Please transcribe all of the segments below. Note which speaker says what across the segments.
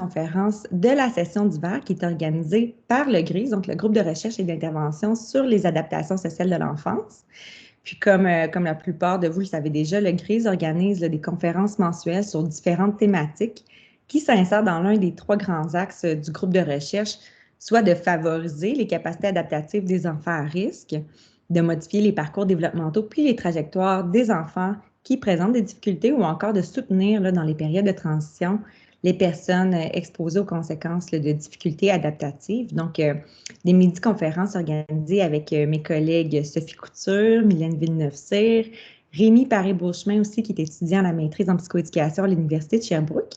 Speaker 1: conférence de la session d'hiver qui est organisée par le GRIS, donc le groupe de recherche et d'intervention sur les adaptations sociales de l'enfance. Puis comme la plupart de vous le savez déjà, le GRIS organise des conférences mensuelles sur différentes thématiques qui s'insèrent dans l'un des 3 grands axes du groupe de recherche, soit de favoriser les capacités adaptatives des enfants à risque, de modifier les parcours développementaux puis les trajectoires des enfants qui présentent des difficultés ou encore de soutenir dans les périodes de transition les personnes exposées aux conséquences de difficultés adaptatives. Donc, des midi-conférences organisées avec mes collègues Sophie Couture, Mylène Villeneuve-Cyr, Rémi Paré-Beauchemin aussi, qui est étudiant à la maîtrise en psychoéducation à l'Université de Sherbrooke.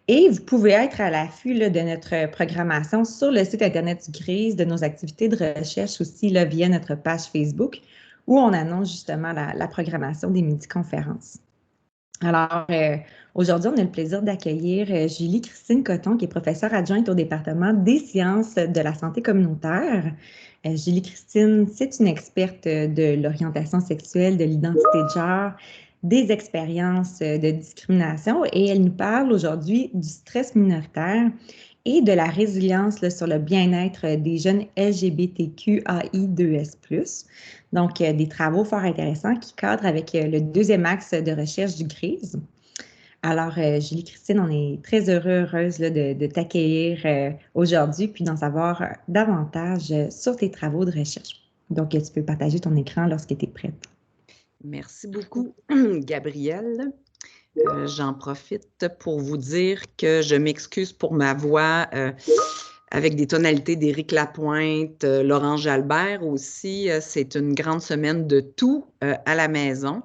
Speaker 1: Et vous pouvez être à l'affût de notre programmation sur le site Internet du GRIS, de nos activités de recherche aussi via notre page Facebook, où on annonce justement la programmation des midi-conférences. Alors, aujourd'hui, on a le plaisir d'accueillir Julie-Christine Coton, qui est professeure adjointe au département des sciences de la santé communautaire. Julie-Christine, c'est une experte de l'orientation sexuelle, de l'identité de genre, des expériences de discrimination et elle nous parle aujourd'hui du stress minoritaire et de la résilience sur le bien-être des jeunes LGBTQAI2S+. Donc, des travaux fort intéressants qui cadrent avec le 2e axe de recherche du GRIS. Alors, Julie-Christine, on est très heureuse de t'accueillir aujourd'hui puis d'en savoir davantage sur tes travaux de recherche. Donc, tu peux partager ton écran lorsque tu es prête.
Speaker 2: Merci beaucoup, Gabrielle. J'en profite pour vous dire que je m'excuse pour ma voix avec des tonalités d'Éric Lapointe, Laurent Jalbert aussi. C'est une grande semaine de tout à la maison.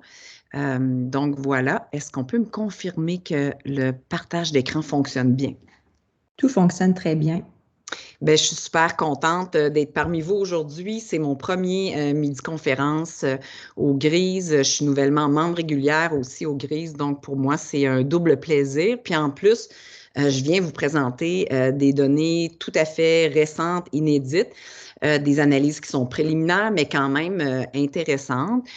Speaker 2: Donc voilà, est-ce qu'on peut me confirmer que le partage d'écran fonctionne bien?
Speaker 1: Tout fonctionne très bien.
Speaker 2: Bien, je suis super contente d'être parmi vous aujourd'hui. C'est mon premier midi-conférence au GRIS. Je suis nouvellement membre régulière aussi au GRIS, donc pour moi, c'est un double plaisir. Puis en plus, je viens vous présenter des données tout à fait récentes, inédites, des analyses qui sont préliminaires, mais quand même intéressantes.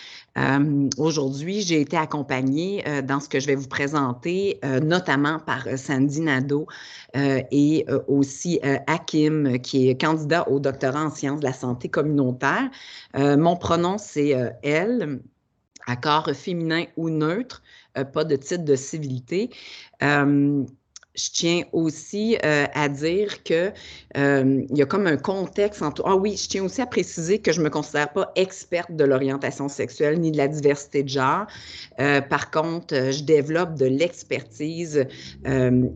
Speaker 2: Aujourd'hui, j'ai été accompagnée dans ce que je vais vous présenter, notamment par Sandy Nadeau et aussi Hakim, qui est candidat au doctorat en sciences de la santé communautaire. Mon pronom, c'est elle, accord féminin ou neutre, pas de titre de civilité. Je tiens aussi à dire que il y a comme un contexte. Ah oui, je tiens aussi à préciser que je ne me considère pas experte de l'orientation sexuelle ni de la diversité de genre. Par contre, je développe de l'expertise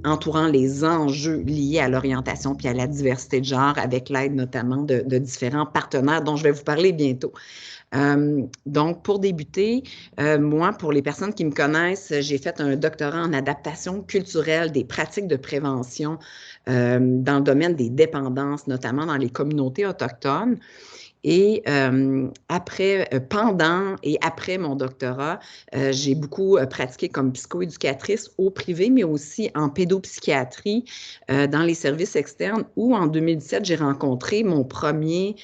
Speaker 2: entourant les enjeux liés à l'orientation puis à la diversité de genre avec l'aide notamment de différents partenaires dont je vais vous parler bientôt. Donc, pour débuter, moi, pour les personnes qui me connaissent, j'ai fait un doctorat en adaptation culturelle des pratiques de prévention dans le domaine des dépendances, notamment dans les communautés autochtones. Et pendant et après mon doctorat, j'ai beaucoup pratiqué comme psychoéducatrice au privé, mais aussi en pédopsychiatrie dans les services externes où en 2017, j'ai rencontré mon premier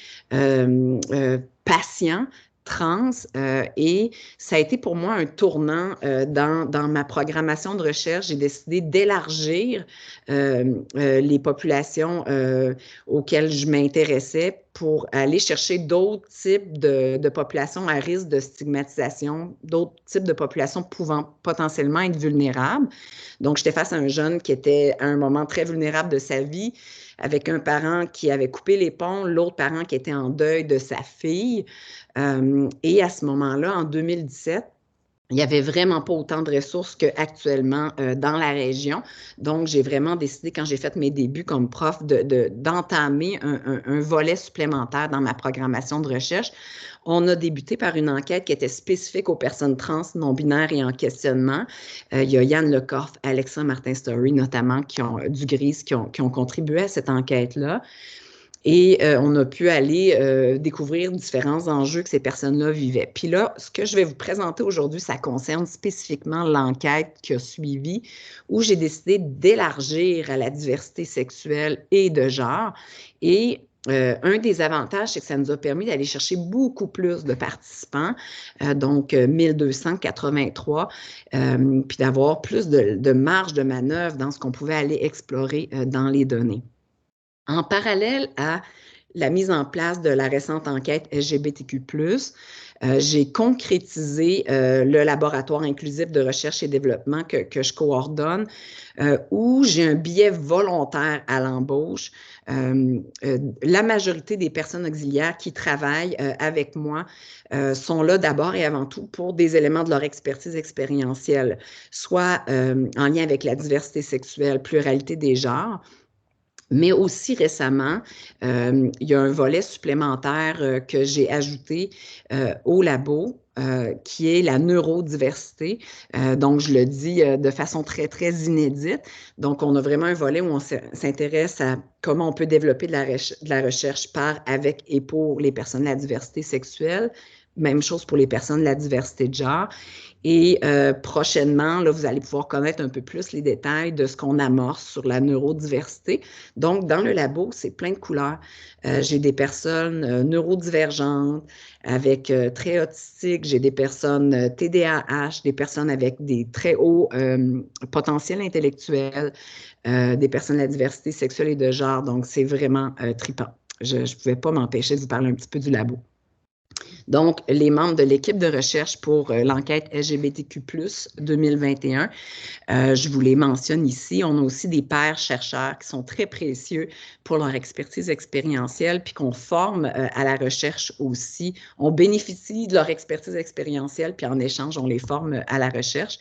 Speaker 2: patient trans et ça a été pour moi un tournant dans ma programmation de recherche. J'ai décidé d'élargir les populations auxquelles je m'intéressais pour aller chercher d'autres types de populations à risque de stigmatisation, d'autres types de populations pouvant potentiellement être vulnérables. Donc, j'étais face à un jeune qui était à un moment très vulnérable de sa vie, avec un parent qui avait coupé les ponts, l'autre parent qui était en deuil de sa fille. Et à ce moment-là, en 2017, il n'y avait vraiment pas autant de ressources qu'actuellement dans la région. Donc, j'ai vraiment décidé, quand j'ai fait mes débuts comme prof, d'entamer un volet supplémentaire dans ma programmation de recherche. On a débuté par une enquête qui était spécifique aux personnes trans, non-binaires et en questionnement. Il y a Yann Lecorf, Alexa Martin-Story, notamment, du GRIS, qui ont contribué à cette enquête-là. Et on a pu aller découvrir différents enjeux que ces personnes-là vivaient. Puis là, ce que je vais vous présenter aujourd'hui, ça concerne spécifiquement l'enquête qui a suivi, où j'ai décidé d'élargir à la diversité sexuelle et de genre. Et un des avantages, c'est que ça nous a permis d'aller chercher beaucoup plus de participants, donc 1283, puis d'avoir plus de marge de manœuvre dans ce qu'on pouvait aller explorer dans les données. En parallèle à la mise en place de la récente enquête LGBTQ+, j'ai concrétisé le laboratoire inclusif de recherche et développement que je coordonne, où j'ai un biais volontaire à l'embauche. La majorité des personnes auxiliaires qui travaillent avec moi sont là d'abord et avant tout pour des éléments de leur expertise expérientielle, soit en lien avec la diversité sexuelle, pluralité des genres, mais aussi récemment, il y a un volet supplémentaire que j'ai ajouté au labo, qui est la neurodiversité. Donc, je le dis de façon très, très inédite. Donc, on a vraiment un volet où on s'intéresse à comment on peut développer de la recherche par, avec et pour les personnes de la diversité sexuelle. Même chose pour les personnes de la diversité de genre. Et prochainement, là, vous allez pouvoir connaître un peu plus les détails de ce qu'on amorce sur la neurodiversité. Donc, dans le labo, c'est plein de couleurs. J'ai des personnes neurodivergentes, avec très autistiques, j'ai des personnes TDAH, des personnes avec des très hauts potentiels intellectuels, des personnes de la diversité sexuelle et de genre. Donc, c'est vraiment trippant. Je ne pouvais pas m'empêcher de vous parler un petit peu du labo. Donc, les membres de l'équipe de recherche pour l'enquête LGBTQ+ 2021, je vous les mentionne ici. On a aussi des pairs chercheurs qui sont très précieux pour leur expertise expérientielle, puis qu'on forme à la recherche aussi. On bénéficie de leur expertise expérientielle, puis en échange, on les forme à la recherche.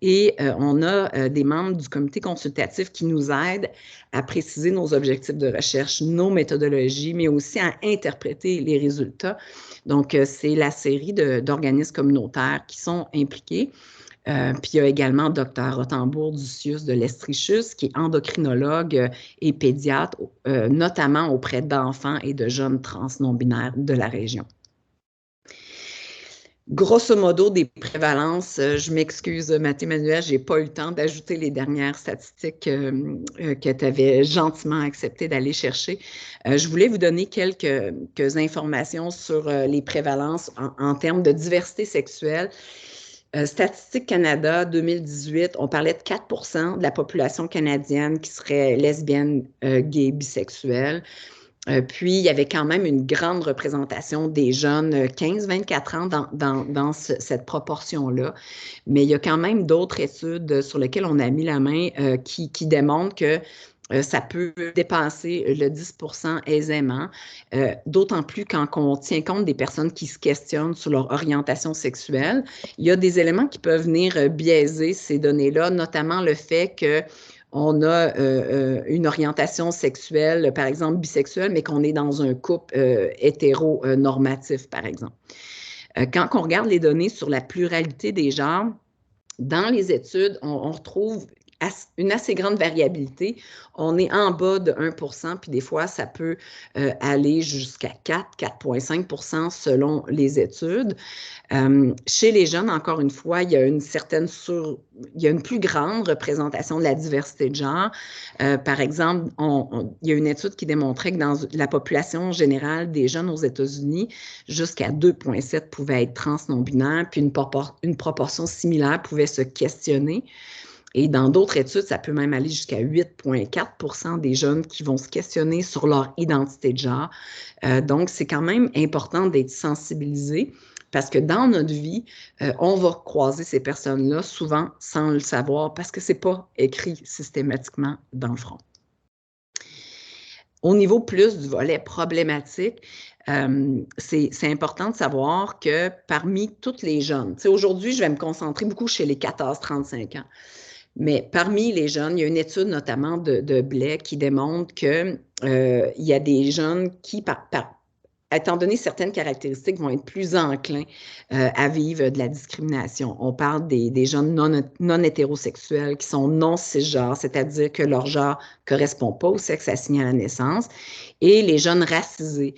Speaker 2: Et on a des membres du comité consultatif qui nous aident à préciser nos objectifs de recherche, nos méthodologies, mais aussi à interpréter les résultats. Donc, c'est la série d'organismes communautaires qui sont impliqués. Puis il y a également Dr. Rothenbourg-Ducius de l'Estrichus, qui est endocrinologue et pédiatre, notamment auprès d'enfants et de jeunes trans non-binaires de la région. Grosso modo, des prévalences, je m'excuse, Mathieu-Manuel, je n'ai pas eu le temps d'ajouter les dernières statistiques que tu avais gentiment accepté d'aller chercher. Je voulais vous donner quelques informations sur les prévalences en termes de diversité sexuelle. Statistique Canada 2018, on parlait de 4% de la population canadienne qui serait lesbienne, gay, bisexuelle. Puis, il y avait quand même une grande représentation des jeunes 15-24 ans dans cette proportion-là. Mais il y a quand même d'autres études sur lesquelles on a mis la main qui démontrent que ça peut dépasser le 10% aisément, d'autant plus quand on tient compte des personnes qui se questionnent sur leur orientation sexuelle. Il y a des éléments qui peuvent venir biaiser ces données-là, notamment le fait que on a une orientation sexuelle, par exemple bisexuelle, mais qu'on est dans un couple hétéronormatif, par exemple. Quand on regarde les données sur la pluralité des genres, dans les études, on retrouve une assez grande variabilité. On est en bas de 1%, puis des fois, ça peut aller jusqu'à 4,5% selon les études. Chez les jeunes, encore une fois, il y a une plus grande représentation de la diversité de genre. Par exemple, il y a une étude qui démontrait que dans la population générale des jeunes aux États-Unis, jusqu'à 2,7 pouvaient être trans non-binaires, puis une proportion similaire pouvait se questionner. Et dans d'autres études, ça peut même aller jusqu'à 8,4% des jeunes qui vont se questionner sur leur identité de genre. Donc, c'est quand même important d'être sensibilisé parce que dans notre vie, on va croiser ces personnes-là souvent sans le savoir parce que ce n'est pas écrit systématiquement dans le front. Au niveau plus du volet problématique, c'est important de savoir que parmi toutes les jeunes, aujourd'hui, je vais me concentrer beaucoup chez les 14-35 ans. Mais parmi les jeunes, il y a une étude notamment de Blais qui démontre qu'il y a des jeunes qui, étant donné certaines caractéristiques, vont être plus enclins à vivre de la discrimination. On parle des jeunes non hétérosexuels qui sont non cisgenres, c'est-à-dire que leur genre ne correspond pas au sexe assigné à la naissance, et les jeunes racisés,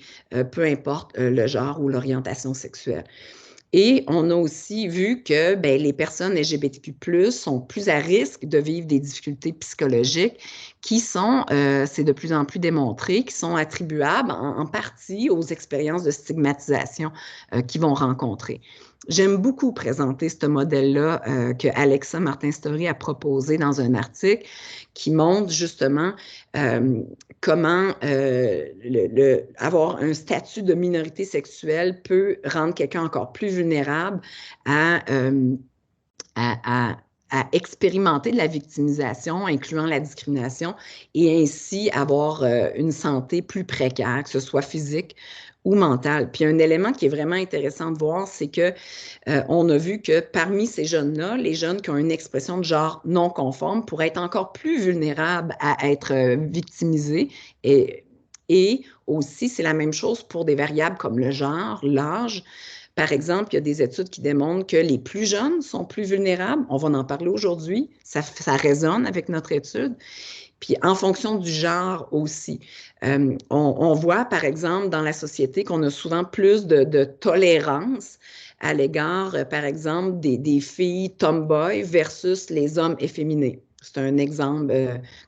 Speaker 2: peu importe le genre ou l'orientation sexuelle. Et on a aussi vu que les personnes LGBTQ+, sont plus à risque de vivre des difficultés psychologiques qui sont, c'est de plus en plus démontré, qui sont attribuables en partie aux expériences de stigmatisation qu'ils vont rencontrer. J'aime beaucoup présenter ce modèle-là que Alexa Martin-Story a proposé dans un article qui montre justement comment avoir un statut de minorité sexuelle peut rendre quelqu'un encore plus vulnérable à expérimenter de la victimisation, incluant la discrimination, et ainsi avoir une santé plus précaire, que ce soit physique ou mentale. Puis un élément qui est vraiment intéressant de voir, c'est que on a vu que parmi ces jeunes-là, les jeunes qui ont une expression de genre non conforme pourraient être encore plus vulnérables à être victimisés. Et aussi, c'est la même chose pour des variables comme le genre, l'âge. Par exemple, il y a des études qui démontrent que les plus jeunes sont plus vulnérables. On va en parler aujourd'hui. Ça résonne avec notre étude. Puis en fonction du genre aussi. On voit, par exemple, dans la société qu'on a souvent plus de tolérance à l'égard, par exemple, des filles tomboy versus les hommes efféminés. C'est un exemple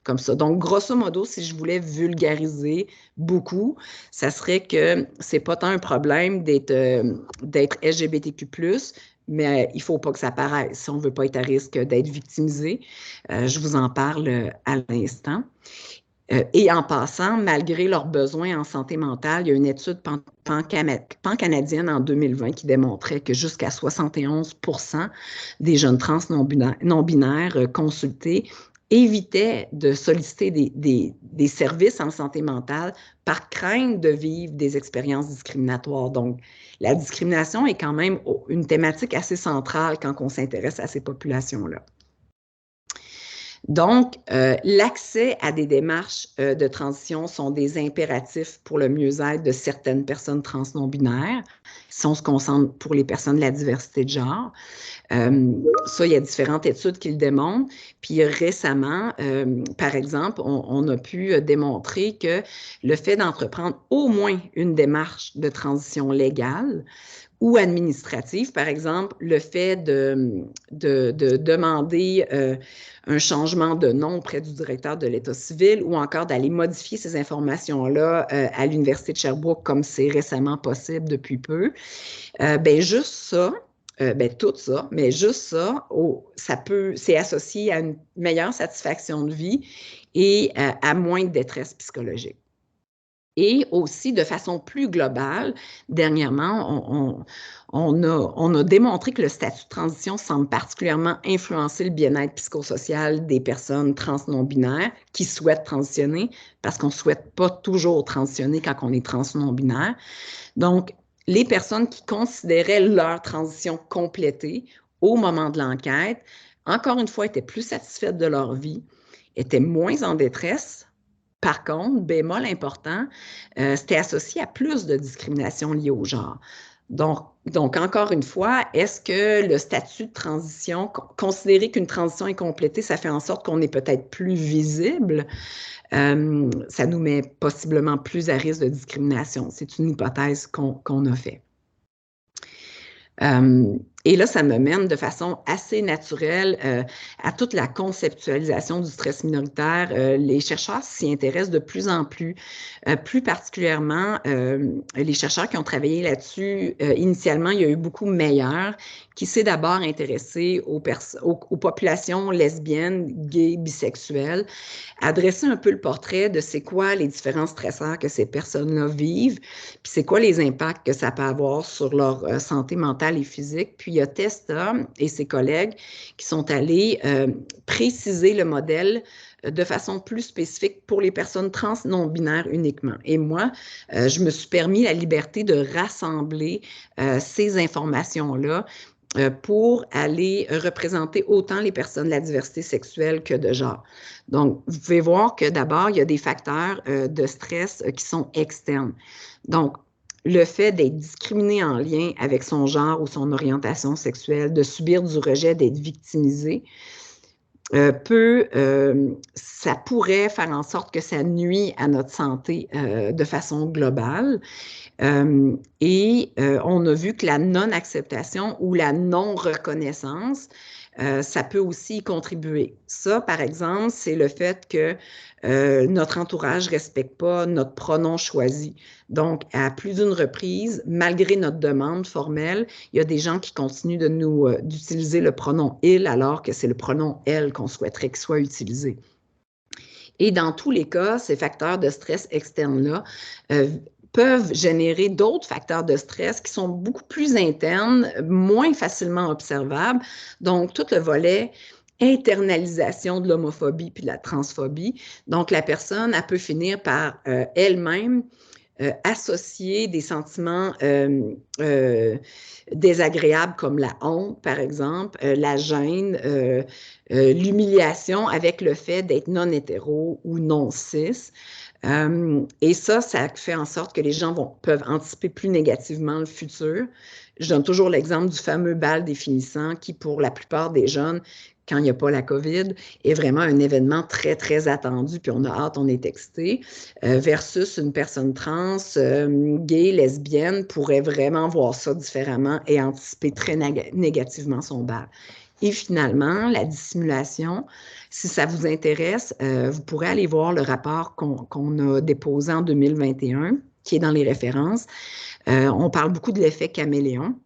Speaker 2: comme ça. Donc, grosso modo, si je voulais vulgariser beaucoup, ça serait que c'est pas tant un problème d'être LGBTQ+, mais il ne faut pas que ça paraisse si on ne veut pas être à risque d'être victimisé. Je vous en parle à l'instant. Et en passant, malgré leurs besoins en santé mentale, il y a une étude pan-canadienne en 2020 qui démontrait que jusqu'à 71% des jeunes trans non-binaires consultés évitaient de solliciter des services en santé mentale par crainte de vivre des expériences discriminatoires. Donc, la discrimination est quand même une thématique assez centrale quand on s'intéresse à ces populations-là. Donc, l'accès à des démarches de transition sont des impératifs pour le mieux-être de certaines personnes trans non-binaires, si on se concentre pour les personnes de la diversité de genre. Ça, il y a différentes études qui le démontrent. Puis récemment, par exemple, on a pu démontrer que le fait d'entreprendre au moins une démarche de transition légale ou administrative, par exemple, le fait de demander un changement de nom auprès du directeur de l'État civil ou encore d'aller modifier ces informations-là à l'Université de Sherbrooke, comme c'est récemment possible depuis peu, juste ça, tout ça, mais juste ça, c'est associé à une meilleure satisfaction de vie et à moins de détresse psychologique. Et aussi, de façon plus globale, dernièrement, on a démontré que le statut de transition semble particulièrement influencer le bien-être psychosocial des personnes trans non-binaires qui souhaitent transitionner, parce qu'on ne souhaite pas toujours transitionner quand on est trans non-binaire. Donc, les personnes qui considéraient leur transition complétée au moment de l'enquête, encore une fois, étaient plus satisfaites de leur vie, étaient moins en détresse. Par contre, bémol important, c'était associé à plus de discrimination liée au genre. Donc, encore une fois, est-ce que le statut de transition, considérer qu'une transition est complétée, ça fait en sorte qu'on est peut-être plus visible? Ça nous met possiblement plus à risque de discrimination. C'est une hypothèse qu'on a faite. Et là, ça me mène de façon assez naturelle à toute la conceptualisation du stress minoritaire. Les chercheurs s'y intéressent de plus en plus. Plus particulièrement, les chercheurs qui ont travaillé là-dessus, initialement, il y a eu beaucoup Meyer, qui s'est d'abord intéressé aux populations lesbiennes, gays, bisexuelles, a dressé un peu le portrait de c'est quoi les différents stresseurs que ces personnes-là vivent, puis c'est quoi les impacts que ça peut avoir sur leur santé mentale et physique. Puis il y a Testa et ses collègues qui sont allés préciser le modèle de façon plus spécifique pour les personnes trans non-binaires uniquement. Et moi, je me suis permis la liberté de rassembler ces informations-là pour aller représenter autant les personnes de la diversité sexuelle que de genre. Donc, vous pouvez voir que d'abord, il y a des facteurs de stress qui sont externes. Donc, le fait d'être discriminé en lien avec son genre ou son orientation sexuelle, de subir du rejet, d'être victimisé, ça pourrait faire en sorte que ça nuit à notre santé de façon globale. On a vu que la non-acceptation ou la non-reconnaissance, ça peut aussi y contribuer. Ça, par exemple, c'est le fait que notre entourage ne respecte pas notre pronom choisi. Donc, à plus d'une reprise, malgré notre demande formelle, il y a des gens qui continuent d'utiliser le pronom « il » alors que c'est le pronom « elle » qu'on souhaiterait qu'il soit utilisé. Et dans tous les cas, ces facteurs de stress externes-là peuvent générer d'autres facteurs de stress qui sont beaucoup plus internes, moins facilement observables. Donc, tout le volet internalisation de l'homophobie puis de la transphobie. Donc, la personne, elle peut finir par elle-même associer des sentiments désagréables comme la honte, par exemple, la gêne, l'humiliation avec le fait d'être non-hétéro ou non-cis. Et ça fait en sorte que les gens peuvent anticiper plus négativement le futur. Je donne toujours l'exemple du fameux bal définissant qui, pour la plupart des jeunes, quand il n'y a pas la COVID, est vraiment un événement très, très attendu, puis on a hâte, on est excité, versus une personne trans, gay, lesbienne, pourrait vraiment voir ça différemment et anticiper très négativement son bal. Et finalement, la dissimulation, si ça vous intéresse, vous pourrez aller voir le rapport qu'on a déposé en 2021, qui est dans les références. On parle beaucoup de l'effet caméléon.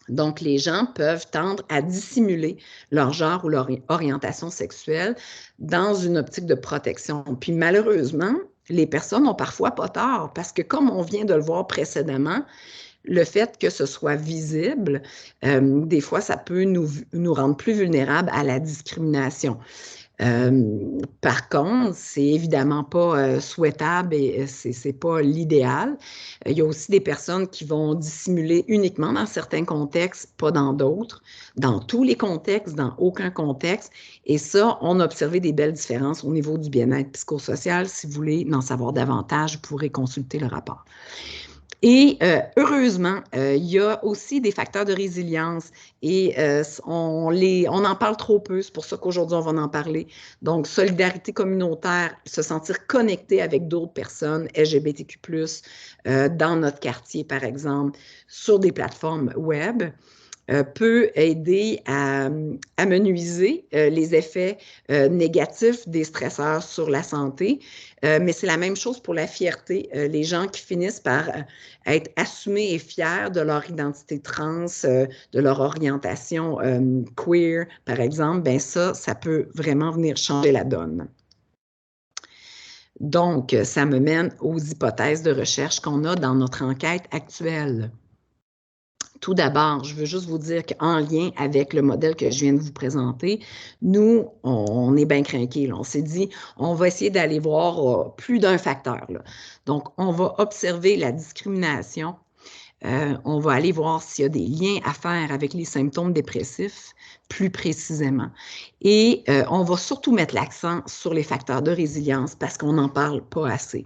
Speaker 2: Donc, les gens peuvent tendre à dissimuler leur genre ou leur orientation sexuelle dans une optique de protection. Puis malheureusement, les personnes n'ont parfois pas tort parce que comme on vient de le voir précédemment, le fait que ce soit visible, des fois, ça peut nous rendre plus vulnérables à la discrimination. Par contre, c'est évidemment pas souhaitable et c'est pas l'idéal. Il y a aussi des personnes qui vont dissimuler uniquement dans certains contextes, pas dans d'autres, dans tous les contextes, dans aucun contexte. Et ça, on a observé des belles différences au niveau du bien-être psychosocial. Si vous voulez en savoir davantage, vous pourrez consulter le rapport. Et heureusement, il y a aussi des facteurs de résilience et on en parle trop peu, c'est pour ça qu'aujourd'hui, on va en parler. Donc, solidarité communautaire, se sentir connecté avec d'autres personnes LGBTQ+, dans notre quartier, par exemple, sur des plateformes web. Peut aider à amenuiser les effets négatifs des stresseurs sur la santé. Mais c'est la même chose pour la fierté. Les gens qui finissent par être assumés et fiers de leur identité trans, de leur orientation queer, par exemple, ben ça peut vraiment venir changer la donne. Donc, ça me mène aux hypothèses de recherche qu'on a dans notre enquête actuelle. Tout d'abord, je veux juste vous dire qu'en lien avec le modèle que je viens de vous présenter, nous, on est bien crinqués. On s'est dit, on va essayer d'aller voir plus d'un facteur. Là. Donc, on va observer la discrimination. On va aller voir s'il y a des liens à faire avec les symptômes dépressifs, plus précisément. Et on va surtout mettre l'accent sur les facteurs de résilience parce qu'on n'en parle pas assez.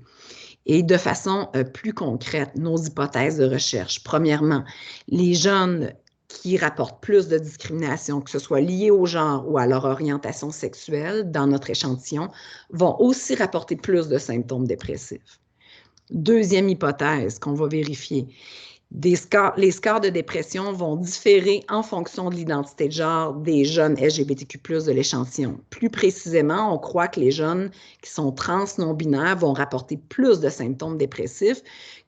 Speaker 2: Et de façon plus concrète, nos hypothèses de recherche. Premièrement, les jeunes qui rapportent plus de discrimination, que ce soit lié au genre ou à leur orientation sexuelle dans notre échantillon, vont aussi rapporter plus de symptômes dépressifs. Deuxième hypothèse qu'on va vérifier. Les scores de dépression vont différer en fonction de l'identité de genre des jeunes LGBTQ+, de l'échantillon. Plus précisément, on croit que les jeunes qui sont trans non-binaires vont rapporter plus de symptômes dépressifs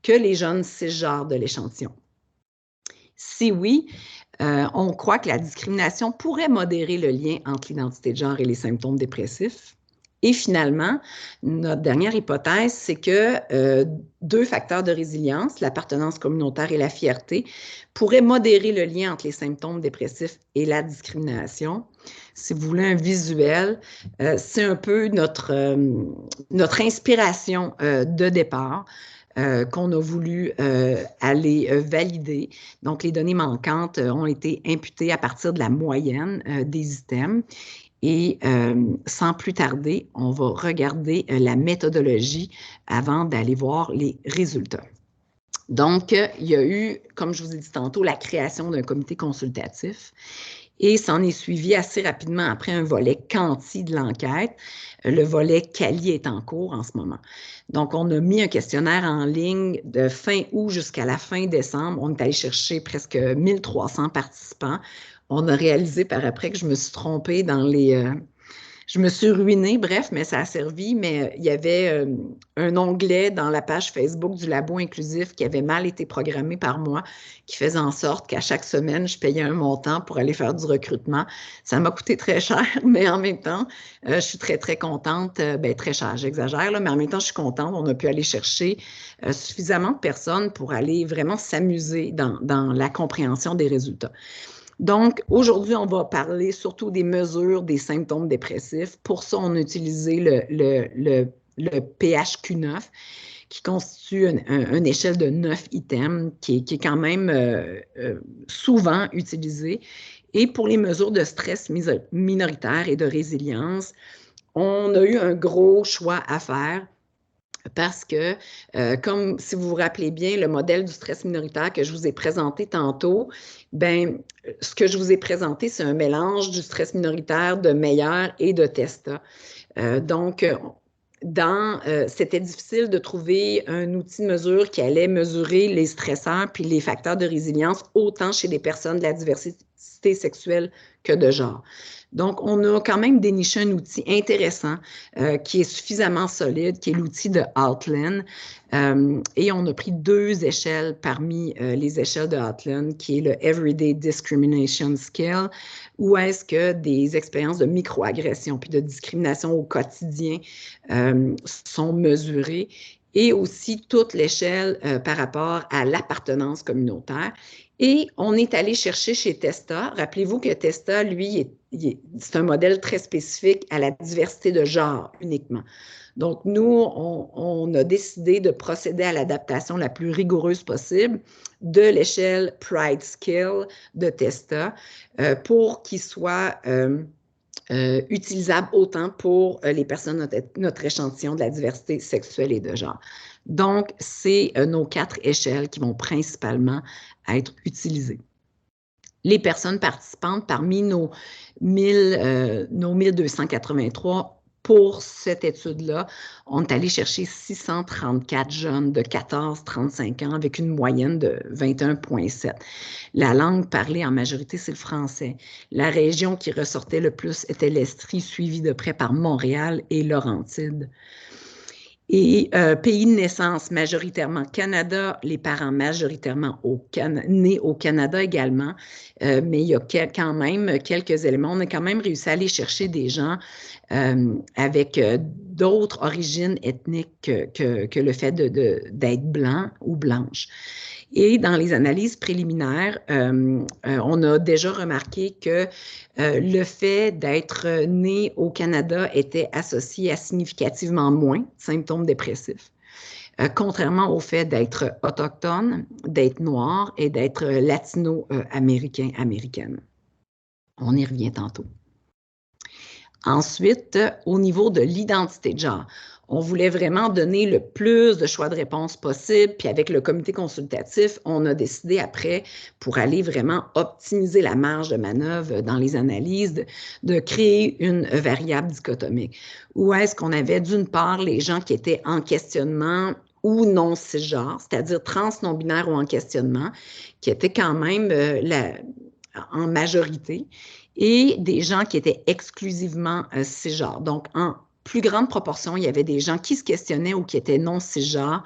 Speaker 2: que les jeunes cisgenres de l'échantillon. Si oui, on croit que la discrimination pourrait modérer le lien entre l'identité de genre et les symptômes dépressifs. Et finalement, notre dernière hypothèse, c'est que deux facteurs de résilience, l'appartenance communautaire et la fierté, pourraient modérer le lien entre les symptômes dépressifs et la discrimination. Si vous voulez un visuel, c'est un peu notre inspiration de départ. Qu'on a voulu aller valider. Donc, les données manquantes ont été imputées à partir de la moyenne des items. Et sans plus tarder, on va regarder la méthodologie avant d'aller voir les résultats. Donc, il y a eu, comme je vous ai dit tantôt, la création d'un comité consultatif. Et s'en est suivi assez rapidement après un volet quanti de l'enquête. Le volet quali est en cours en ce moment. Donc, on a mis un questionnaire en ligne de fin août jusqu'à la fin décembre. On est allé chercher presque 1300 participants. On a réalisé par après que je me suis trompée dans les... je me suis ruinée, bref, mais ça a servi. Mais il y avait un onglet dans la page Facebook du Labo inclusif qui avait mal été programmé par moi, qui faisait en sorte qu'à chaque semaine, je payais un montant pour aller faire du recrutement. Ça m'a coûté très cher, mais en même temps, je suis très, très contente. Ben, très cher, j'exagère, là, mais en même temps, je suis contente. On a pu aller chercher suffisamment de personnes pour aller vraiment s'amuser dans la compréhension des résultats. Donc, aujourd'hui, on va parler surtout des mesures des symptômes dépressifs. Pour ça, on a utilisé le PHQ-9, qui constitue une échelle de 9 items, qui est quand même souvent utilisée. Et pour les mesures de stress minoritaire et de résilience, on a eu un gros choix à faire. Parce que, comme si vous vous rappelez bien, le modèle du stress minoritaire que je vous ai présenté tantôt, bien, ce que je vous ai présenté, c'est un mélange du stress minoritaire de Meyer et de Testa. Donc, c'était difficile de trouver un outil de mesure qui allait mesurer les stresseurs puis les facteurs de résilience autant chez les personnes de la diversité sexuelle que de genre. Donc, on a quand même déniché un outil intéressant qui est suffisamment solide, qui est l'outil de Outland. Et on a pris 2 échelles parmi les échelles de Outland, qui est le Everyday Discrimination Scale, où est-ce que des expériences de microagression puis de discrimination au quotidien sont mesurées, et aussi toute l'échelle par rapport à l'appartenance communautaire. Et on est allé chercher chez Testa. Rappelez-vous que Testa, lui, c'est un modèle très spécifique à la diversité de genre uniquement. Donc, nous, on a décidé de procéder à l'adaptation la plus rigoureuse possible de l'échelle Pride Scale de Testa pour qu'il soit utilisable autant pour les personnes de notre échantillon de la diversité sexuelle et de genre. Donc, c'est nos 4 échelles qui vont principalement être utilisées. Les personnes participantes parmi nos 1283 pour cette étude-là, on est allé chercher 634 jeunes de 14-35 ans avec une moyenne de 21,7. La langue parlée en majorité, c'est le français. La région qui ressortait le plus était l'Estrie, suivie de près par Montréal et Laurentides. Et pays de naissance, majoritairement Canada, les parents majoritairement nés au Canada également, mais il y a quand même quelques éléments. On a quand même réussi à aller chercher des gens avec d'autres origines ethniques que le fait d'être blanc ou blanche. Et dans les analyses préliminaires, on a déjà remarqué que le fait d'être né au Canada était associé à significativement moins de symptômes dépressifs, contrairement au fait d'être autochtone, d'être noir et d'être latino-américain, américaine. On y revient tantôt. Ensuite, au niveau de l'identité de genre, on voulait vraiment donner le plus de choix de réponse possible. Puis avec le comité consultatif, on a décidé après, pour aller vraiment optimiser la marge de manœuvre dans les analyses, de créer une variable dichotomique. Où est-ce qu'on avait d'une part les gens qui étaient en questionnement ou non cisgenres, c'est-à-dire trans, non-binaires ou en questionnement, qui étaient quand même en majorité, et des gens qui étaient exclusivement cisgenres. Donc, en plus grande proportion, il y avait des gens qui se questionnaient ou qui étaient non cisgenres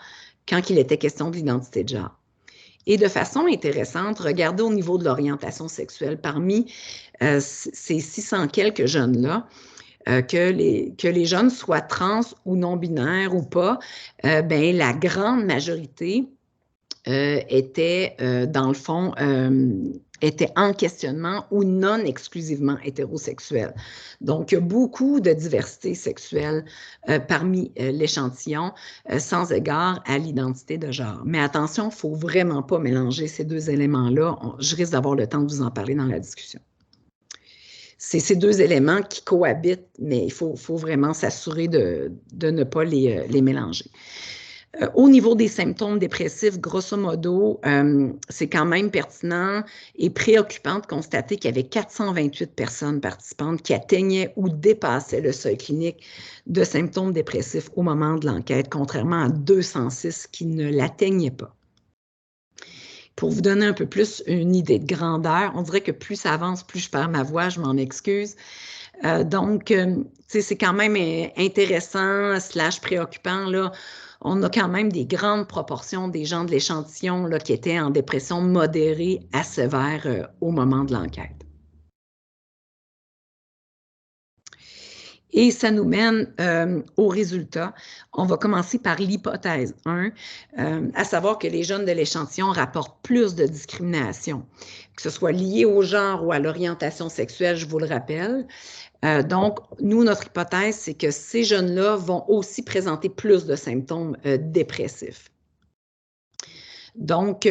Speaker 2: quand il était question de l'identité de genre. Et de façon intéressante, regardez au niveau de l'orientation sexuelle, parmi ces 600 quelques jeunes-là, que les jeunes soient trans ou non-binaires ou pas, ben, la grande majorité était, dans le fond, était en questionnement ou non exclusivement hétérosexuel. Donc, il y a beaucoup de diversité sexuelle parmi l'échantillon, sans égard à l'identité de genre. Mais attention, il ne faut vraiment pas mélanger ces 2 éléments-là. Je risque d'avoir le temps de vous en parler dans la discussion. C'est ces 2 éléments qui cohabitent, mais il faut vraiment s'assurer de ne pas les mélanger. Au niveau des symptômes dépressifs, grosso modo, c'est quand même pertinent et préoccupant de constater qu'il y avait 428 personnes participantes qui atteignaient ou dépassaient le seuil clinique de symptômes dépressifs au moment de l'enquête, contrairement à 206 qui ne l'atteignaient pas. Pour vous donner un peu plus une idée de grandeur, on dirait que plus ça avance, plus je perds ma voix, je m'en excuse. Donc, c'est quand même intéressant / préoccupant, là. On a quand même des grandes proportions des gens de l'échantillon qui étaient en dépression modérée à sévère au moment de l'enquête. Et ça nous mène aux résultats. On va commencer par l'hypothèse 1, à savoir que les jeunes de l'échantillon rapportent plus de discrimination, que ce soit lié au genre ou à l'orientation sexuelle, je vous le rappelle. Donc, nous, notre hypothèse, c'est que ces jeunes-là vont aussi présenter plus de symptômes dépressifs. Donc,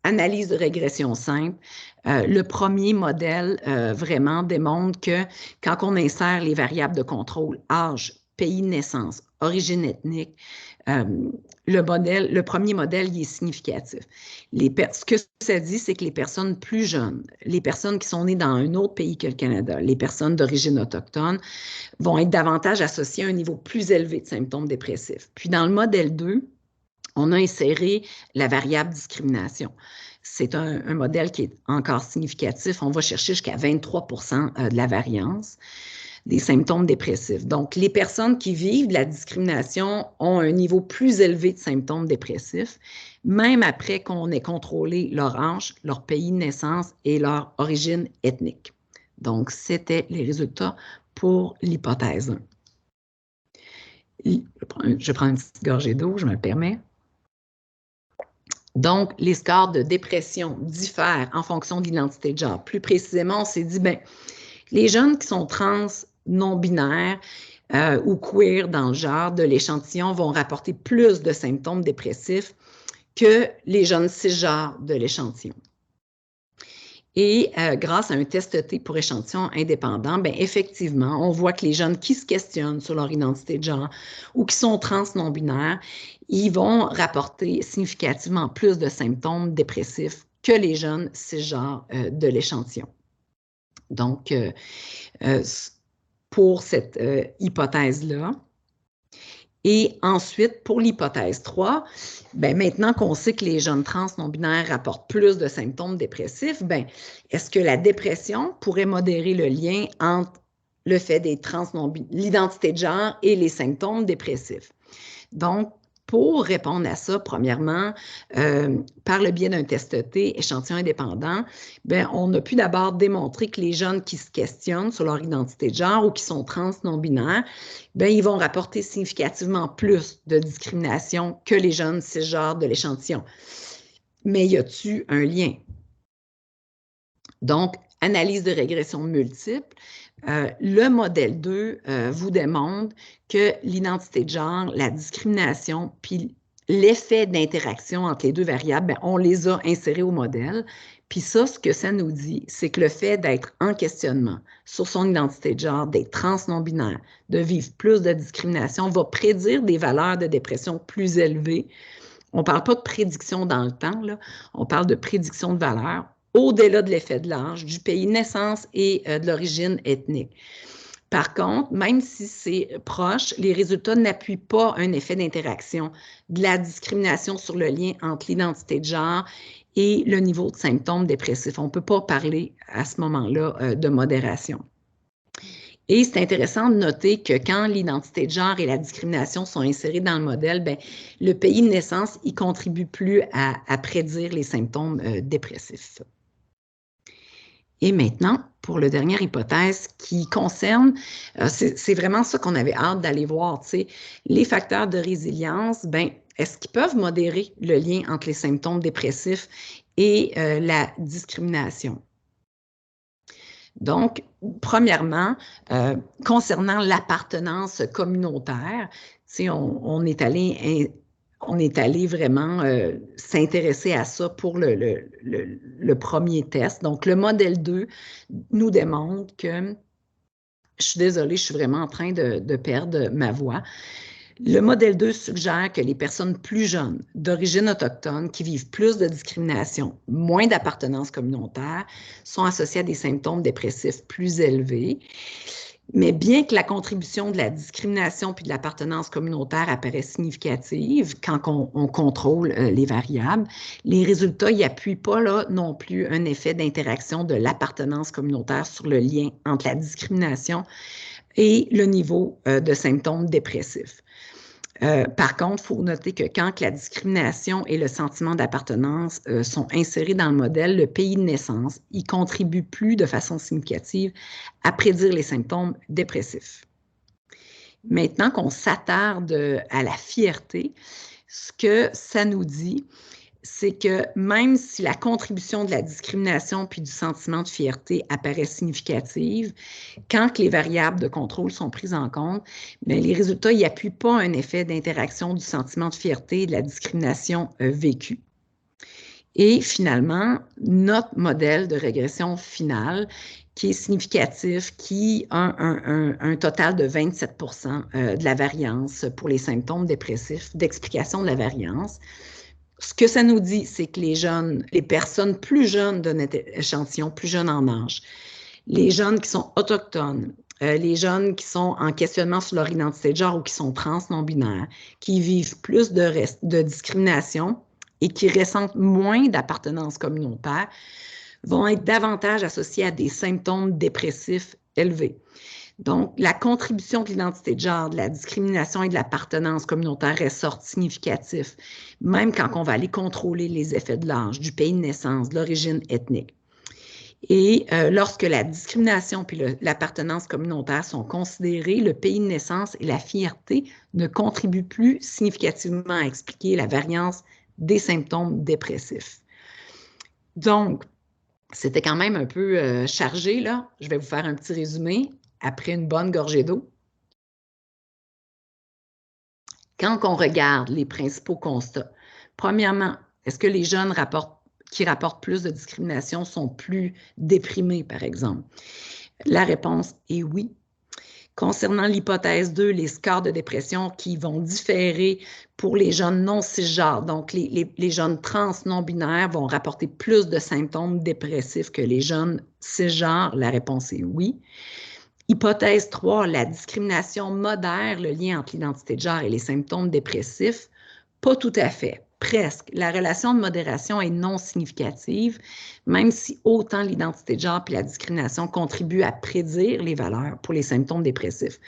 Speaker 2: analyse de régression simple. Le premier modèle vraiment démontre que quand on insère les variables de contrôle, âge, pays de naissance, origine ethnique, le premier modèle il est significatif. Ce que ça dit, c'est que les personnes plus jeunes, les personnes qui sont nées dans un autre pays que le Canada, les personnes d'origine autochtone, vont être davantage associées à un niveau plus élevé de symptômes dépressifs. Puis dans le modèle 2, on a inséré la variable discrimination. C'est un modèle qui est encore significatif. On va chercher jusqu'à 23% de la variance des symptômes dépressifs. Donc, les personnes qui vivent de la discrimination ont un niveau plus élevé de symptômes dépressifs, même après qu'on ait contrôlé leur âge, leur pays de naissance et leur origine ethnique. Donc, c'était les résultats pour l'hypothèse 1. Je prends une petite gorgée d'eau, je me le permets. Donc, les scores de dépression diffèrent en fonction de l'identité de genre. Plus précisément, on s'est dit, bien, les jeunes qui sont trans, non-binaires ou queer dans le genre de l'échantillon vont rapporter plus de symptômes dépressifs que les jeunes cisgenres de l'échantillon. Et grâce à un test T pour échantillon indépendant, bien, effectivement, on voit que les jeunes qui se questionnent sur leur identité de genre ou qui sont trans non-binaires, ils vont rapporter significativement plus de symptômes dépressifs que les jeunes cisgenres de l'échantillon. Donc, pour cette hypothèse-là. Et ensuite, pour l'hypothèse 3, bien, maintenant qu'on sait que les jeunes trans non-binaires rapportent plus de symptômes dépressifs, bien, est-ce que la dépression pourrait modérer le lien entre le fait d'être trans non-binaire, l'identité de genre et les symptômes dépressifs? Donc, pour répondre à ça, premièrement, par le biais d'un test T, échantillon indépendant, bien, on a pu d'abord démontrer que les jeunes qui se questionnent sur leur identité de genre ou qui sont trans non-binaires, bien, ils vont rapporter significativement plus de discrimination que les jeunes cisgenres de l'échantillon. Mais y a-t-il un lien? Donc, analyse de régression multiple. Le modèle 2 vous démontre que l'identité de genre, la discrimination, puis l'effet d'interaction entre les deux variables, bien, on les a insérés au modèle. Puis ça, ce que ça nous dit, c'est que le fait d'être en questionnement sur son identité de genre, d'être trans non-binaire, de vivre plus de discrimination, va prédire des valeurs de dépression plus élevées. On ne parle pas de prédiction dans le temps, là. On parle de prédiction de valeur au-delà de l'effet de l'âge, du pays de naissance et de l'origine ethnique. Par contre, même si c'est proche, les résultats n'appuient pas un effet d'interaction de la discrimination sur le lien entre l'identité de genre et le niveau de symptômes dépressifs. On ne peut pas parler à ce moment-là de modération. Et c'est intéressant de noter que quand l'identité de genre et la discrimination sont insérées dans le modèle, bien, le pays de naissance y contribue plus à prédire les symptômes dépressifs. Et maintenant, pour la dernière hypothèse qui concerne, c'est vraiment ça qu'on avait hâte d'aller voir, tu sais, les facteurs de résilience, bien, est-ce qu'ils peuvent modérer le lien entre les symptômes dépressifs et la discrimination? Donc, premièrement, concernant l'appartenance communautaire, tu sais, on est allé vraiment s'intéresser à ça pour le premier test. Donc, le modèle 2 nous démontre que, je suis désolée, je suis vraiment en train de perdre ma voix. Le modèle 2 suggère que les personnes plus jeunes, d'origine autochtone, qui vivent plus de discrimination, moins d'appartenance communautaire, sont associées à des symptômes dépressifs plus élevés. Mais bien que la contribution de la discrimination puis de l'appartenance communautaire apparaisse significative quand on contrôle les variables, les résultats n'appuient pas là non plus un effet d'interaction de l'appartenance communautaire sur le lien entre la discrimination et le niveau de symptômes dépressifs. Par contre, il faut noter que quand la discrimination et le sentiment d'appartenance sont insérés dans le modèle, le pays de naissance, il contribue plus de façon significative à prédire les symptômes dépressifs. Maintenant qu'on s'attarde à la fierté, ce que ça nous dit, c'est que même si la contribution de la discrimination puis du sentiment de fierté apparaît significative, quand les variables de contrôle sont prises en compte, bien, les résultats n'appuient pas un effet d'interaction du sentiment de fierté et de la discrimination vécue. Et finalement, notre modèle de régression finale, qui est significatif, qui a un total de 27 de la variance pour les symptômes dépressifs, d'explication de la variance. Ce que ça nous dit, c'est que les personnes plus jeunes de notre échantillon, plus jeunes en âge, les jeunes qui sont autochtones, les jeunes qui sont en questionnement sur leur identité de genre ou qui sont trans non-binaires, qui vivent plus de discrimination et qui ressentent moins d'appartenance communautaire, vont être davantage associés à des symptômes dépressifs élevés. Donc, la contribution de l'identité de genre, de la discrimination et de l'appartenance communautaire ressort significatif, même quand on va aller contrôler les effets de l'âge, du pays de naissance, de l'origine ethnique. Et lorsque la discrimination puis l'appartenance communautaire sont considérés, le pays de naissance et la fierté ne contribuent plus significativement à expliquer la variance des symptômes dépressifs. Donc, c'était quand même un peu chargé, là. Je vais vous faire un petit résumé après une bonne gorgée d'eau. Quand on regarde les principaux constats, premièrement, est-ce que les jeunes qui rapportent plus de discrimination sont plus déprimés, par exemple? La réponse est oui. Concernant l'hypothèse 2, les scores de dépression qui vont différer pour les jeunes non cisgenres, donc les jeunes trans non-binaires vont rapporter plus de symptômes dépressifs que les jeunes cisgenres, la réponse est oui. Hypothèse 3, la discrimination modère le lien entre l'identité de genre et les symptômes dépressifs. Pas tout à fait, presque. La relation de modération est non significative, même si autant l'identité de genre et la discrimination contribuent à prédire les valeurs pour les symptômes dépressifs.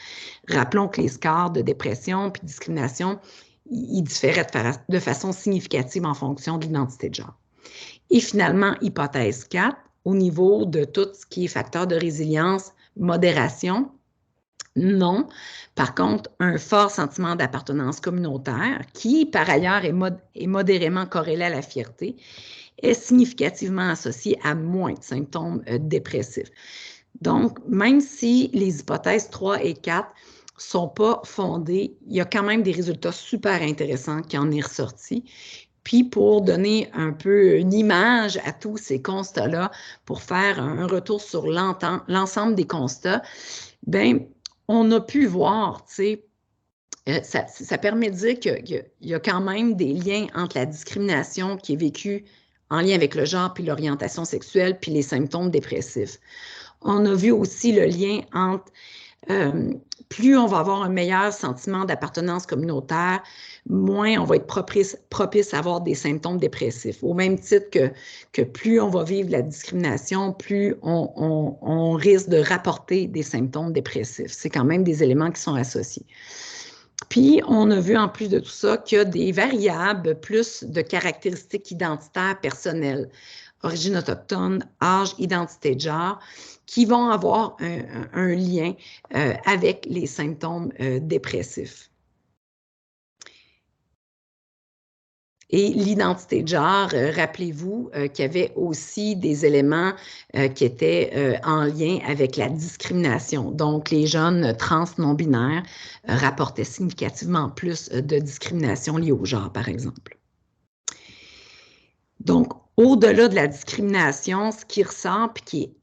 Speaker 2: Rappelons que les scores de dépression et de discrimination, ils différaient de façon significative en fonction de l'identité de genre. Et finalement, hypothèse 4, au niveau de tout ce qui est facteur de résilience, modération, non. Par contre, un fort sentiment d'appartenance communautaire, qui par ailleurs est modérément corrélé à la fierté, est significativement associé à moins de symptômes dépressifs. Donc, même si les hypothèses 3 et 4 ne sont pas fondées, il y a quand même des résultats super intéressants qui en est ressorti. Puis, pour donner un peu une image à tous ces constats-là, pour faire un retour sur l'ensemble des constats, bien, on a pu voir, tu sais, ça permet de dire qu'il y a quand même des liens entre la discrimination qui est vécue en lien avec le genre, puis l'orientation sexuelle, puis les symptômes dépressifs. On a vu aussi le lien entre plus on va avoir un meilleur sentiment d'appartenance communautaire, moins on va être propice à avoir des symptômes dépressifs. Au même titre que plus on va vivre la discrimination, plus on risque de rapporter des symptômes dépressifs. C'est quand même des éléments qui sont associés. Puis, on a vu en plus de tout ça qu'il y a des variables plus de caractéristiques identitaires personnelles, origine autochtone, âge, identité de genre, qui vont avoir un lien avec les symptômes dépressifs. Et l'identité de genre, rappelez-vous qu'il y avait aussi des éléments qui étaient en lien avec la discrimination. Donc, les jeunes trans non-binaires rapportaient significativement plus de discrimination liée au genre, par exemple. Donc, au-delà de la discrimination, ce qui ressort et qui est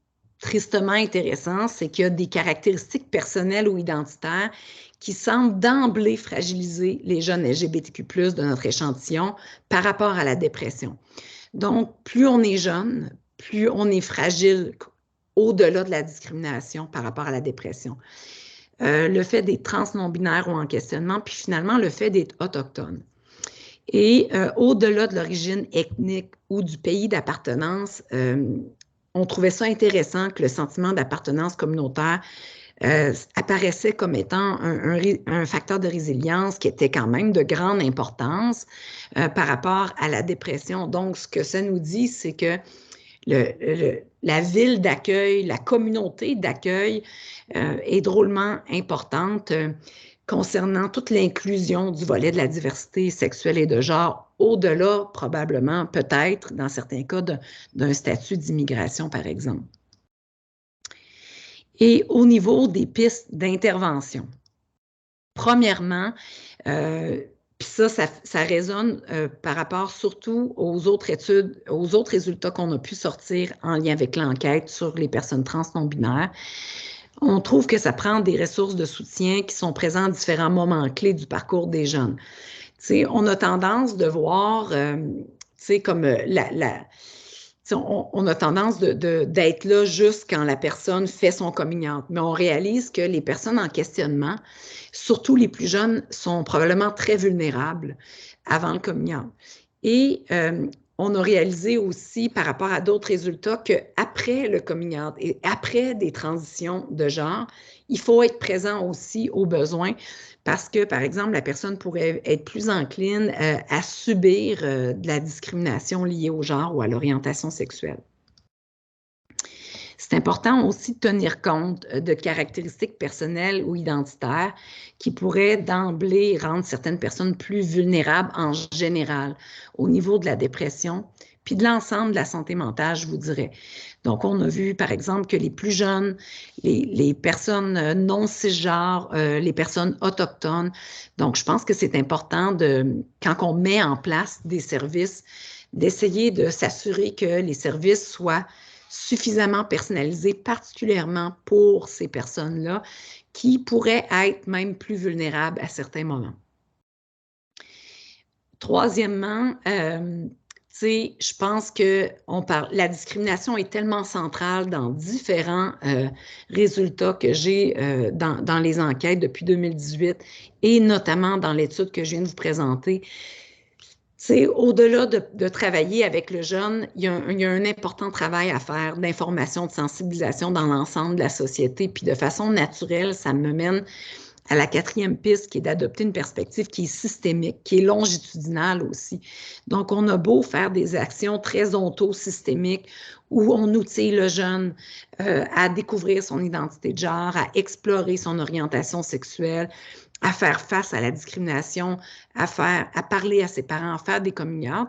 Speaker 2: tristement intéressant, c'est qu'il y a des caractéristiques personnelles ou identitaires qui semblent d'emblée fragiliser les jeunes LGBTQ+, de notre échantillon par rapport à la dépression. Donc, plus on est jeune, plus on est fragile au-delà de la discrimination par rapport à la dépression. Le fait d'être trans non-binaire ou en questionnement, puis finalement le fait d'être autochtone. Et au-delà de l'origine ethnique ou du pays d'appartenance, on trouvait ça intéressant que le sentiment d'appartenance communautaire apparaissait comme étant un facteur de résilience qui était quand même de grande importance par rapport à la dépression. Donc, ce que ça nous dit, c'est que la ville d'accueil, la communauté d'accueil est drôlement importante concernant toute l'inclusion du volet de la diversité sexuelle et de genre, au-delà probablement, peut-être, dans certains cas, d'un statut d'immigration, par exemple. Et au niveau des pistes d'intervention, premièrement, puis ça résonne par rapport surtout aux autres études, aux autres résultats qu'on a pu sortir en lien avec l'enquête sur les personnes trans non-binaires. On trouve que ça prend des ressources de soutien qui sont présentes à différents moments clés du parcours des jeunes. T'sais, on a tendance de voir, comme on a tendance d'être là juste quand la personne fait son coming out. Mais on réalise que les personnes en questionnement, surtout les plus jeunes, sont probablement très vulnérables avant le coming out. Et on a réalisé aussi, par rapport à d'autres résultats, qu'après le coming out et après des transitions de genre, il faut être présent aussi aux besoins parce que, par exemple, la personne pourrait être plus encline à subir de la discrimination liée au genre ou à l'orientation sexuelle. C'est important aussi de tenir compte de caractéristiques personnelles ou identitaires qui pourraient d'emblée rendre certaines personnes plus vulnérables en général au niveau de la dépression, puis de l'ensemble de la santé mentale, je vous dirais. Donc, on a vu, par exemple, que les plus jeunes, les personnes non cisgenres, les personnes autochtones, donc je pense que c'est important, quand on met en place des services, d'essayer de s'assurer que les services soient suffisamment personnalisés, particulièrement pour ces personnes-là, qui pourraient être même plus vulnérables à certains moments. Troisièmement, je pense que la discrimination est tellement centrale dans différents résultats que j'ai dans les enquêtes depuis 2018 et notamment dans l'étude que je viens de vous présenter. Au-delà de travailler avec le jeune, il y a un important travail à faire d'information, de sensibilisation dans l'ensemble de la société. Puis de façon naturelle, ça me mène à la quatrième piste qui est d'adopter une perspective qui est systémique, qui est longitudinale aussi. Donc, on a beau faire des actions très ontosystémiques où on outille le jeune à découvrir son identité de genre, à explorer son orientation sexuelle, à faire face à la discrimination, à parler à ses parents, à faire des coming out.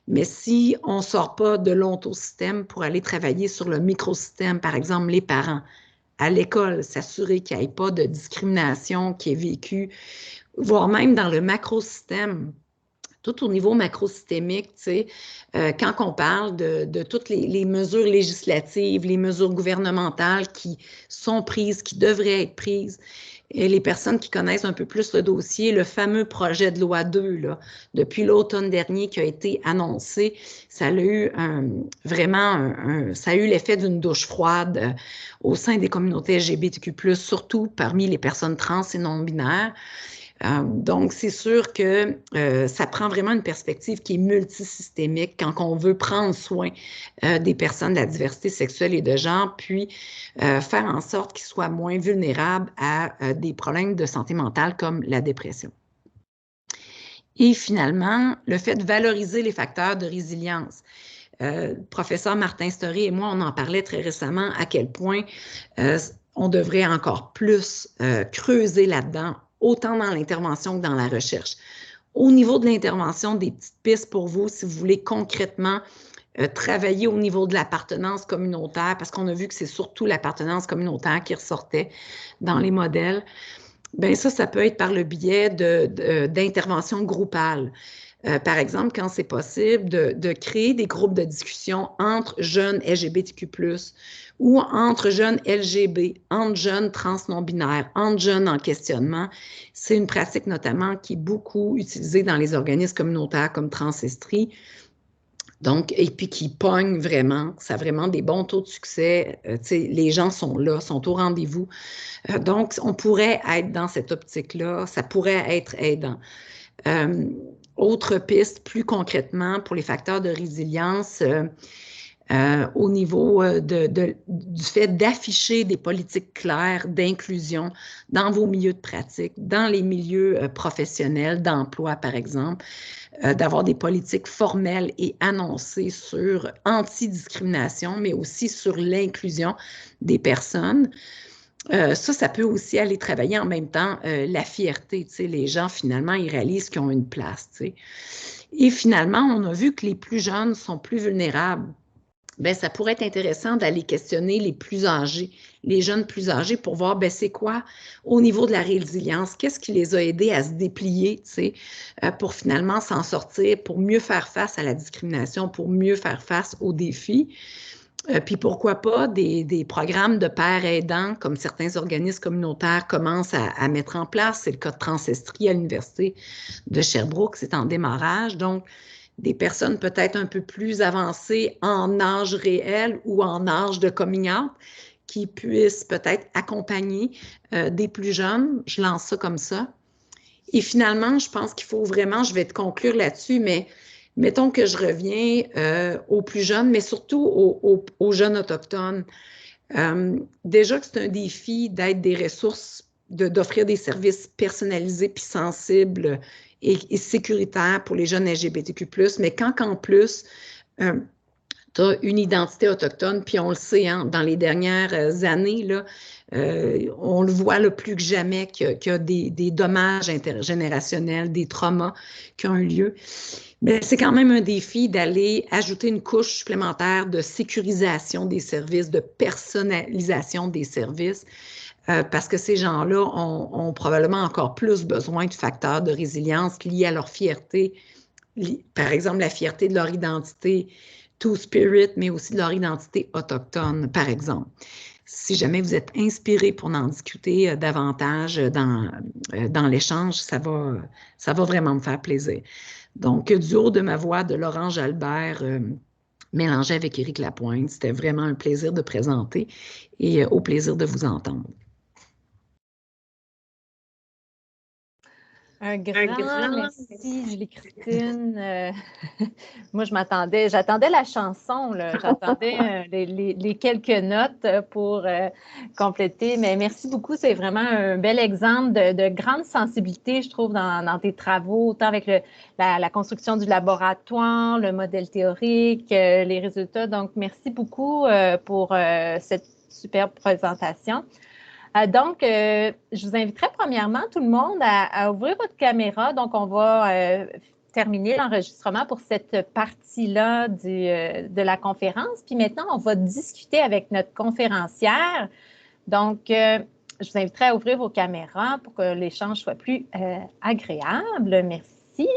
Speaker 2: Mais si on ne sort pas de l'ontosystème pour aller travailler sur le microsystème, par exemple les parents, à l'école, s'assurer qu'il n'y ait pas de discrimination qui est vécue, voire même dans le macrosystème, tout au niveau macrosystémique, quand on parle de toutes les mesures législatives, les mesures gouvernementales qui sont prises, qui devraient être prises, et les personnes qui connaissent un peu plus le dossier, le fameux projet de loi 2, là, depuis l'automne dernier qui a été annoncé, ça a eu ça a eu l'effet d'une douche froide au sein des communautés LGBTQ+, surtout parmi les personnes trans et non-binaires. Donc, c'est sûr que ça prend vraiment une perspective qui est multisystémique quand on veut prendre soin des personnes de la diversité sexuelle et de genre, puis faire en sorte qu'ils soient moins vulnérables à des problèmes de santé mentale comme la dépression. Et finalement, le fait de valoriser les facteurs de résilience. Le professeur Martin Storey et moi, on en parlait très récemment à quel point on devrait encore plus creuser là-dedans, autant dans l'intervention que dans la recherche. Au niveau de l'intervention, des petites pistes pour vous, si vous voulez concrètement travailler au niveau de l'appartenance communautaire, parce qu'on a vu que c'est surtout l'appartenance communautaire qui ressortait dans les modèles. Bien, ça peut être par le biais d'interventions groupales. Par exemple, quand c'est possible, de créer des groupes de discussion entre jeunes LGBTQ+, ou entre jeunes LGB, entre jeunes trans non-binaires, entre jeunes en questionnement. C'est une pratique notamment qui est beaucoup utilisée dans les organismes communautaires comme Transestrie. Donc, et puis qui pogne vraiment, ça a vraiment des bons taux de succès. Les gens sont là, sont au rendez-vous. Donc, on pourrait être dans cette optique-là, ça pourrait être aidant. Autre piste, plus concrètement, pour les facteurs de résilience, au niveau du fait d'afficher des politiques claires d'inclusion dans vos milieux de pratique, dans les milieux professionnels, d'emploi, par exemple, d'avoir des politiques formelles et annoncées sur anti-discrimination, mais aussi sur l'inclusion des personnes. Ça peut aussi aller travailler en même temps la fierté. Les gens, finalement, ils réalisent qu'ils ont une place. Et finalement, on a vu que les plus jeunes sont plus vulnérables. Bien, ça pourrait être intéressant d'aller questionner les plus âgés, les jeunes plus âgés, pour voir, bien, c'est quoi au niveau de la résilience, qu'est-ce qui les a aidés à se déplier, pour finalement s'en sortir, pour mieux faire face à la discrimination, pour mieux faire face aux défis. Puis pourquoi pas des programmes de pairs aidants, comme certains organismes communautaires commencent à mettre en place. C'est le cas de Transestrie à l'Université de Sherbrooke, c'est en démarrage. Donc, des personnes peut-être un peu plus avancées en âge réel ou en âge de coming out qui puissent peut-être accompagner des plus jeunes. Je lance ça comme ça. Et finalement, je pense qu'il faut vraiment, je vais te conclure là-dessus, mais mettons que je reviens aux plus jeunes, mais surtout aux jeunes autochtones. Déjà que c'est un défi d'être des ressources, d'offrir des services personnalisés puis sensibles et sécuritaires pour les jeunes LGBTQ+, mais quand en plus, tu as une identité autochtone, puis on le sait, hein, dans les dernières années, là, on le voit là, plus que jamais qu'il y a des dommages intergénérationnels, des traumas qui ont eu lieu. Mais c'est quand même un défi d'aller ajouter une couche supplémentaire de sécurisation des services, de personnalisation des services, parce que ces gens-là ont probablement encore plus besoin de facteurs de résilience liés à leur fierté, par exemple la fierté de leur identité Two-Spirit, mais aussi de leur identité autochtone, par exemple. Si jamais vous êtes inspiré pour en discuter davantage dans l'échange, ça va vraiment me faire plaisir. Donc, du haut de ma voix de Laurence Jalbert, mélangé avec Éric Lapointe, c'était vraiment un plaisir de présenter et au plaisir de vous entendre.
Speaker 3: Un grand merci, Julie-Christine. Moi, j'attendais la chanson, j'attendais les quelques notes pour compléter, mais merci beaucoup. C'est vraiment un bel exemple de grande sensibilité, je trouve, dans tes travaux, autant avec la construction du laboratoire, le modèle théorique, les résultats. Donc, merci beaucoup pour cette superbe présentation. Donc, je vous inviterai premièrement tout le monde à ouvrir votre caméra. Donc, on va terminer l'enregistrement pour cette partie-là de la conférence. Puis maintenant, on va discuter avec notre conférencière. Donc, je vous inviterai à ouvrir vos caméras pour que l'échange soit plus agréable. Merci.